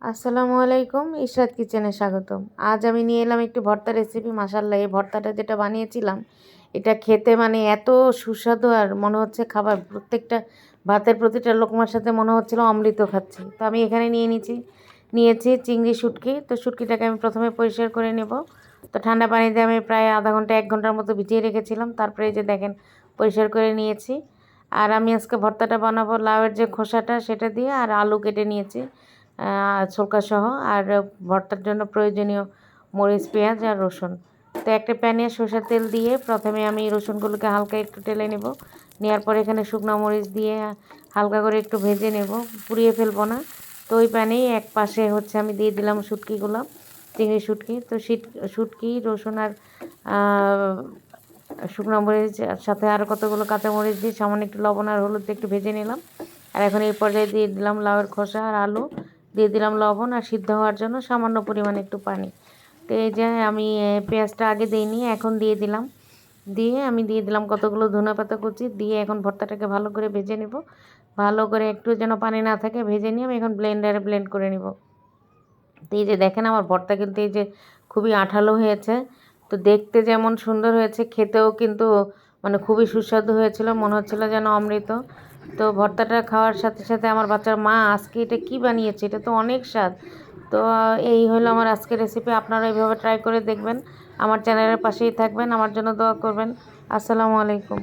আসসালামু আলাইকুম, ইশরাত কিচেনে স্বাগতম। আজ আমি নিয়ে এলাম একটি ভর্তা রেসিপি। মাশাআল্লাহ, এই ভর্তাটা যেটা বানিয়েছিলাম এটা খেতে মানে এত সুস্বাদু, আর মনে হচ্ছে খাবার প্রত্যেকটা ভাতের প্রতিটা লোকমার সাথে মনে হচ্ছিল অমৃত খাচ্ছি। তো আমি এখানে নিয়েছি চিংড়ি শুটকি। তো শুটকিটাকে আমি প্রথমে পরিষ্কার করে নেব। তো ঠান্ডা পানিতে আমি প্রায় আধা ঘন্টা 1 ঘন্টার মতো ভিজিয়ে রেখেছিলাম। তারপরে এই যে দেখেন পরিষ্কার করে নিয়েছি। আর আমি আজকে ভর্তাটা বানাবো লাউয়ের যে খোসাটা সেটা দিয়ে, আর আলু কেটে নিয়েছি ছোলকা সহ। আর ভর্তার জন্য প্রয়োজনীয় মরিচ, পেঁয়াজ আর রসুন। তো একটা প্যানে সরষের তেল দিয়ে প্রথমে আমি রসুনগুলোকে হালকা একটু টেলে নেব। নেওয়ার পরে এখানে শুকনো মরিচ দিয়ে হালকা করে একটু ভেজে নেব, পুড়িয়ে ফেলবো না। তো ওই প্যানেই এক পাশে আমি দিয়ে দিলাম শুটকিগুলো, চিংড়ি শুটকি। তো শুটকি, রসুন আর শুকনো মরিচ সাথে আরও কতগুলো কাঁচামরিচ দিয়ে সামান্য একটু লবণ আর হলুদ দিয়ে একটু ভেজে নিলাম। আর এখন এই পর্যায়ে দিয়ে দিলাম লাউয়ের খোসা আর আলু, দিয়ে দিলাম লবণ আর সিদ্ধ হওয়ার জন্য সামান্য পরিমাণে একটু পানি। তো এই যে আমি পেঁয়াজটা আগে দিইনি, এখন দিয়ে দিলাম কতগুলো ধনেপাতা কুচি দিয়ে এখন ভর্তাটাকে ভালো করে ভেজে নেব। ভালো করে একটু যেন পানি না থাকে ভেজে নিয়ে আমি এখন ব্লেন্ডারে ব্লেন্ড করে নেব। তো এই যে দেখেন আমার ভর্তা কিন্তু এই যে খুবই আঠালো হয়েছে। তো দেখতে যেমন সুন্দর হয়েছে, খেতেও কিন্তু মানে খুবই সুস্বাদু হয়েছিল, মনে হচ্ছিল যেন অমৃত। তো ভর্তাটা খাওয়ার সাথে সাথে আমার বাচ্চার মা আজকে এটা কী বানিয়েছে, এটা তো অনেক স্বাদ। তো এই হলো আমার আজকের রেসিপি। আপনারা এইভাবে ট্রাই করে দেখবেন। আমার চ্যানেলের পাশেই থাকবেন, আমার জন্য দোয়া করবেন। আসসালামু আলাইকুম।